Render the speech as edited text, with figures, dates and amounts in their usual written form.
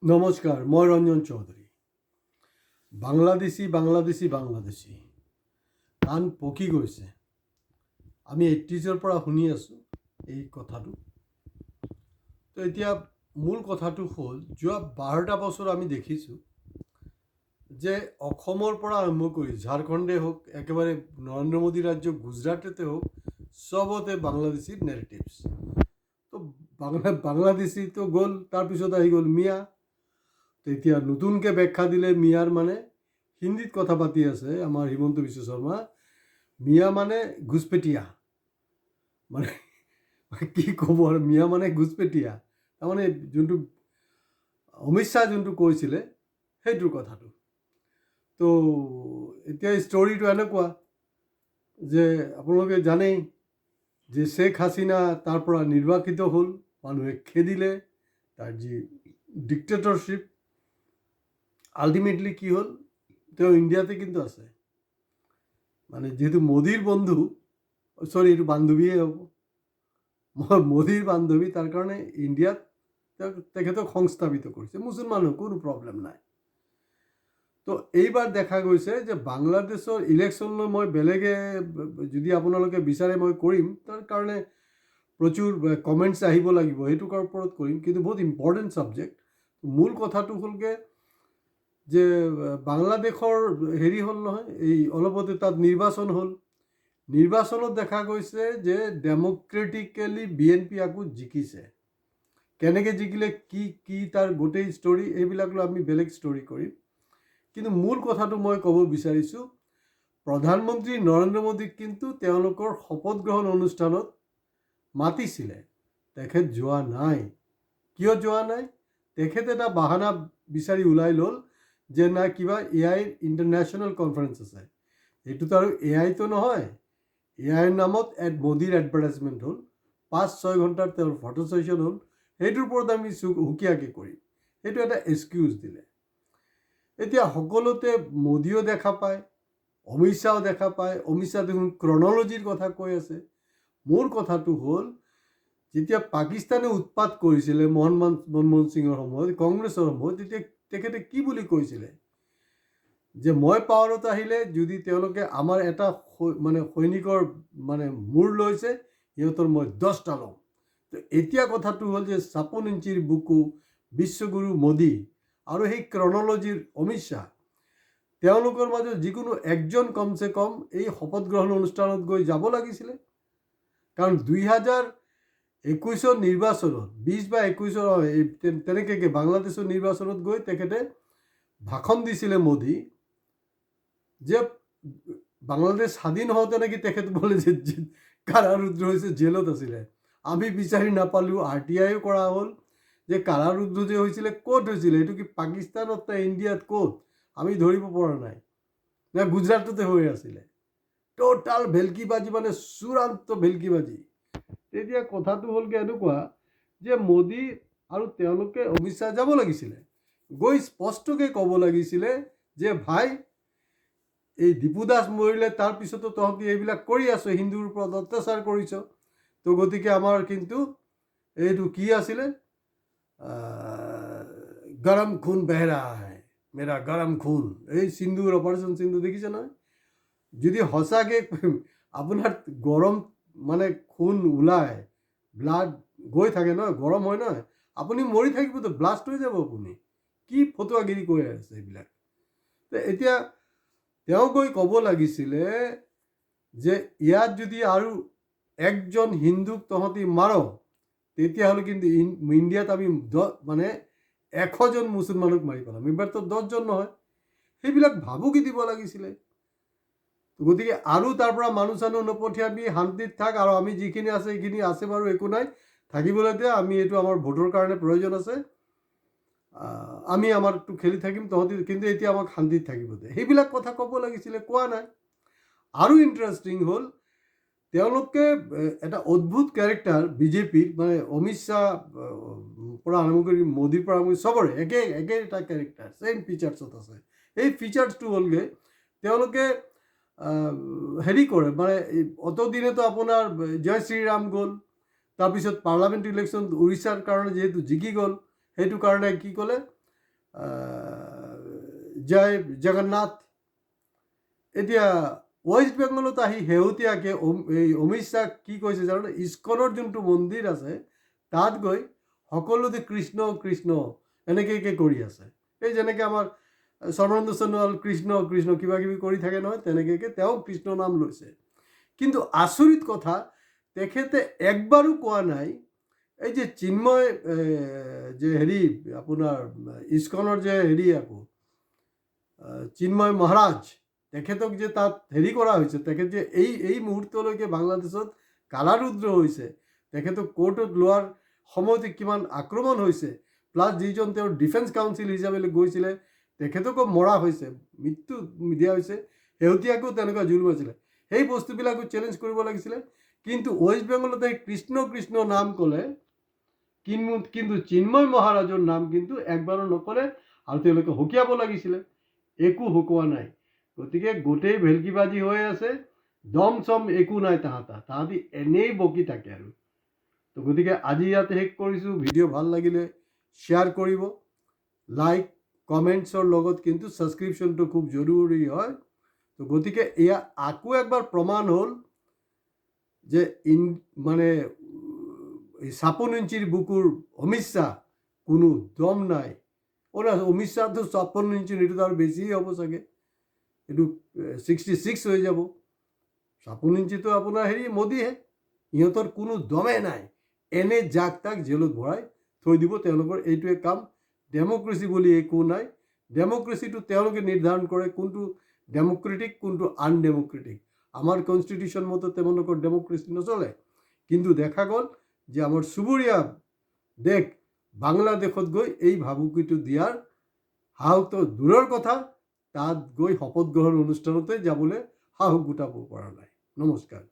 নমস্কাৰ, মই ৰঞ্জন চৌধুৰী। বাংলাদেশী কাণ পকি গৈছে। আমি 80s পৰা শুনি আছোঁ এই কথাটো। তো এতিয়া মূল কথাটো হ'ল, যোৱা 12টা বছৰ আমি দেখিছোঁ যে অসমৰ পৰা আৰম্ভ কৰি ঝাৰখণ্ডে হওক, একেবাৰে নৰেন্দ্ৰ মোদী ৰাজ্য গুজৰাটতে হওক, চবতে বাংলাদেশীৰ নেৰেটিভছ। তো বাংলাদেশীটো গ'ল, তাৰপিছত আহি গ'ল মিয়া। তেতিয়া নতুনকৈ ব্যাখ্যা দিলে মিয়াৰ মানে হিন্দীত কথা পাতি আছে আমাৰ হিমন্ত বিশ্ব শৰ্মা। মিয়া মানে ঘুচপেটীয়া, মানে কি ক'ব আৰু, মিয়া মানে ঘুচপেটীয়া। তাৰমানে যোনটো অমিত শ্বাহ যোনটো কৈছিলে সেইটোৰ কথাটো। তো এতিয়া ষ্টৰিটো এনেকুৱা যে আপোনালোকে জানেই যে শ্বেখ হাছিনা তাৰ পৰা নিৰ্বাসিত হ'ল, মানুহে খেদিলে, তাৰ যি ডিক্টেটৰশ্বিপ। আল্টিমেটলি কি হ'ল, তেওঁ ইণ্ডিয়াতে কিন্তু আছে। মানে যেহেতু মোদীৰ বন্ধু, এইটো বান্ধৱীয়ে হ'ব, মই মোদীৰ বান্ধৱী, তাৰ কাৰণে ইণ্ডিয়াত তেখেতক সংস্থাপিত কৰিছে। মুছলমান কোনো প্ৰব্লেম নাই। তো এইবাৰ দেখা গৈছে যে বাংলাদেশৰ ইলেকশ্যনলৈ মই বেলেগে যদি আপোনালোকে বিচাৰে মই কৰিম, তাৰ কাৰণে প্ৰচুৰ কমেণ্টছ আহিব লাগিব, সেইটোৰ ওপৰত কৰিম, কিন্তু বহুত ইম্পৰ্টেণ্ট ছাবজেক্ট। মূল কথাটো হ'লগৈ যে বাংলাদেশৰ হেৰি হ'ল নহয়, এই অলপতে তাত নিৰ্বাচন হ'ল। নিৰ্বাচনত দেখা গৈছে যে ডেম'ক্ৰেটিকেলি BNP আকৌ জিকিছে। কেনেকৈ জিকিলে, কি তাৰ গোটেই ষ্টৰি, এইবিলাক লৈ আমি বেলেগ ষ্টৰি কৰিম। কিন্তু মূল কথাটো মই ক'ব বিচাৰিছোঁ, প্ৰধানমন্ত্ৰী নৰেন্দ্ৰ মোদীক কিন্তু তেওঁলোকৰ শপত গ্ৰহণ অনুষ্ঠানত মাতিছিলে, তেখেত যোৱা নাই। কিয় যোৱা নাই? তেখেত এটা বাহানা বিচাৰি ওলাই ল'ল যে নাই, কিবা AI ইণ্টাৰনেশ্যনেল কনফাৰেঞ্চ আছে। এইটোতো আৰু AIতো নহয়, AIৰ নামত মোদীৰ এডভাৰটাইজমেণ্ট হ'ল, 5-6 ঘণ্টাৰ তেওঁৰ ফটো ছেশ্যন হ'ল, সেইটোৰ ওপৰত আমি সুকীয়াকৈ কৰিম। সেইটো এটা এক্সকিউজ দিলে। এতিয়া সকলোতে মোদীও দেখা পায়, অমিত শ্বাহও দেখা পায়। অমিত শ্বাহ দেখোন ক্ৰনলজিৰ কথা কৈ আছে। মোৰ কথাটো হ'ল, যেতিয়া পাকিস্তানে উৎপাত কৰিছিলে মনমোহন সিঙৰ সময়ত, কংগ্ৰেছৰ সময়ত, তেতিয়া তেখেতে কি বুলি কৈছিলে যে মই পাৱাৰত আহিলে যদি তেওঁলোকে আমাৰ এটা মানে সৈনিকৰ মানে মূৰ লৈছে, সিহঁতৰ মই 10টা ল'ম। তো এতিয়া কথাটো হ'ল যে 56 ইঞ্চিৰ বুকু বিশ্বগুৰু মোদী আৰু সেই ক্ৰনলজিৰ অমিত শ্বাহ, তেওঁলোকৰ মাজত যিকোনো একজন কমচে কম এই শপত গ্ৰহণ অনুষ্ঠানত গৈ যাব লাগিছিলে। কাৰণ 2021 নিৰ্বাচনত, 20 বা 21 তেনেকৈ বাংলাদেশৰ নিৰ্বাচনত গৈ তেখেতে ভাষণ দিছিলে মোদী, যে বাংলাদেশ স্বাধীন হওঁতে নাকি তেখেত বলে যে কাৰাৰুদ্ধ হৈছে, জেলত আছিলে। আমি বিচাৰি নাপালোঁ, RTIও কৰা হ'ল যে কাৰাৰুদ্ধ যে হৈছিলে, ক'ত হৈছিলে, এইটো কি পাকিস্তানত নে ইণ্ডিয়াত, ক'ত আমি ধৰিব পৰা নাই, নে গুজৰাটতে হৈ আছিলে। টোটাল ভেলকিবাজি, মানে চূড়ান্ত ভেলকিবাজি। তেতিয়া কথাটো হ'লগৈ এনেকুৱা যে মোদী আৰু তেওঁলোকে অমিত শ্বাহ যাব লাগিছিলে, গৈ স্পষ্টকৈ ক'ব লাগিছিলে যে ভাই, এই দীপু দাস মৰিলে, তাৰপিছতো তহঁতি এইবিলাক কৰি আছ, হিন্দুৰ ওপৰত অত্যাচাৰ কৰিছ। তো গতিকে আমাৰ কিন্তু এইটো কি আছিলে, গৰম খুন বেহ ৰাহা হে, মেৰা গৰম খুন, এই সিন্ধুৰ অপাৰেশ্যন সিন্ধু দেখিছে নহয়। যদি সঁচাকৈ আপোনাৰ গৰম মানে খুন ওলায়, ব্লাড গৈ থাকে নহয়, গৰম হয় নহয়, আপুনি মৰি থাকিবতো, ব্লাষ্ট হৈ যাব আপুনি। কি ফটুৱাগিৰি কৈ আছে এইবিলাক। তো এতিয়া তেওঁ গৈ ক'ব লাগিছিলে যে ইয়াত যদি আৰু একজন হিন্দুক তহঁতি মাৰ, তেতিয়াহ'লে কিন্তু ইণ্ডিয়াত আমি মানে 100জন মুছলমানক মাৰি পেলাম। এইবাৰতো 10জন নহয়। সেইবিলাক ভাবুকি দিব লাগিছিলে। গতিকে আৰু তাৰ পৰা মানুহ চানুহ নপঠিয়াবি, শান্তিত থাক, আৰু আমি যিখিনি আছে সেইখিনি আছে বাৰু, একো নাই, থাকিবলৈ দে, আমি এইটো আমাৰ ভোটৰ কাৰণে প্ৰয়োজন আছে, আমি আমাৰটো খেলি থাকিম, তহঁতি কিন্তু এতিয়া আমাক শান্তিত থাকিব দে। সেইবিলাক কথা ক'ব লাগিছিলে, কোৱা নাই। আৰু ইণ্টাৰেষ্টিং হ'ল, তেওঁলোকে এটা অদ্ভুত কেৰেক্টাৰ BJPৰ, মানে অমিত শ্বাহ পৰা আৰম্ভ কৰি মোদীৰ পৰা আৰম্ভ কৰি চবৰে একে এটা কেৰেক্টাৰ, ছেইম ফিচাৰ্ছত আছে। এই ফিচাৰ্ছটো হ'লগৈ তেওঁলোকে হেৰি কৰে, মানে অতদিনেতো আপোনাৰ জয় শ্ৰীৰাম গ'ল, তাৰপিছত পাৰ্লামেণ্ট ইলেকশ্যন উৰিষ্যাৰ কাৰণে যিহেতু জিকি গ'ল, সেইটো কাৰণে কি ক'লে, জয় জগন্নাথ। এতিয়া ৱেষ্ট বেংগলত আহি শেহতীয়াকৈ এই অমিত শ্বাহ কি কৈছে জানো, ইস্কনৰ যোনটো মন্দিৰ আছে তাত গৈ সকলোতে কৃষ্ণ কৃষ্ণ এনেকৈ কৰি আছে। এই যেনেকৈ আমাৰ সৰ্বানন্দ সোণোৱাল কৃষ্ণ কৃষ্ণ কিবা কিবি কৰি থাকে নহয়, তেনেকৈ তেওঁ কৃষ্ণ নাম লৈছে। কিন্তু আচৰিত কথা, তেখেতে একবাৰো কোৱা নাই এই যে চিন্ময় যে হেৰি আপোনাৰ ইস্কনৰ যে হেৰি আকৌ চিন্ময় মহাৰাজ, তেখেতক যে তাত হেৰি কৰা হৈছে, তেখেত যে এই মুহূৰ্তলৈকে বাংলাদেশত কালাৰুদ্ৰ হৈছে, তেখেতক কোৰ্টত লোৱাৰ সময়তে কিমান আক্ৰমণ হৈছে, প্লাছ যিজন তেওঁৰ ডিফেন্স কাউন্সিল হিচাপে গৈছিলে তেখেতকো মৰা হৈছে, মৃত্যু দিয়া হৈছে, শেহতীয়াকৈও তেনেকুৱা জুলুম হৈছিলে। সেই বস্তুবিলাকো চেলেঞ্জ কৰিব লাগিছিলে। কিন্তু ৱেষ্ট বেংগলত এই কৃষ্ণ কৃষ্ণ নাম ক'লে, কিন্তু চিন্ময় মহাৰাজৰ নাম কিন্তু একবাৰো নকলে, আৰু তেওঁলোকে সকীয়াব লাগিছিলে, একো সকোৱা নাই। গতিকে গোটেই ভেলকিবাজি হৈ আছে, দম চম একো নাই, তাহাঁতি এনেই বকি থাকে আৰু। তো গতিকে আজি ইয়াতে শেষ কৰিছোঁ। ভিডিঅ' ভাল লাগিলে শ্বেয়াৰ কৰিব, লাইক কমেণ্টছৰ লগত কিন্তু ছাবস্ক্ৰিপশ্যনটো খুব জৰুৰী হয়। তো গতিকে এয়া আকৌ একবাৰ প্ৰমাণ হ'ল যে মানে এই 56 ইঞ্চিৰ বুকুৰ অমিত শ্বাহ কোনো দম নাই। অমিত শ্বাহটো 56 ইঞ্চিৰ, এইটোতো আৰু বেছিয়ে হ'ব চাগে, এইটো 66 হৈ যাব। 56 ইঞ্চিটো আপোনাৰ হেৰি মোদীহে, ইহঁতৰ কোনো দমে নাই, এনে যাক তাক জেলত ভৰাই থৈ দিব। তেওঁলোকৰ এইটোৱে কাম। ডেমক্ৰেচি বুলি একো নাই। ডেমক্ৰেচিটো তেওঁলোকে নিৰ্ধাৰণ কৰে কোনটো ডেমক্ৰেটিক কোনটো আনডেমক্ৰেটিক। আমাৰ কনষ্টিটিউশ্যন মতে তেওঁলোকৰ ডেমক্ৰেচি নচলে। কিন্তু দেখা গ'ল যে আমাৰ চুবুৰীয়া দেশ বাংলাদেশত গৈ এই ভাবুকিটো দিয়াৰ সাহসটো দূৰৰ কথা, তাত গৈ শপত গ্ৰহণ অনুষ্ঠানতে যাবলৈ সাহস গোটাব পৰা নাই। নমস্কাৰ।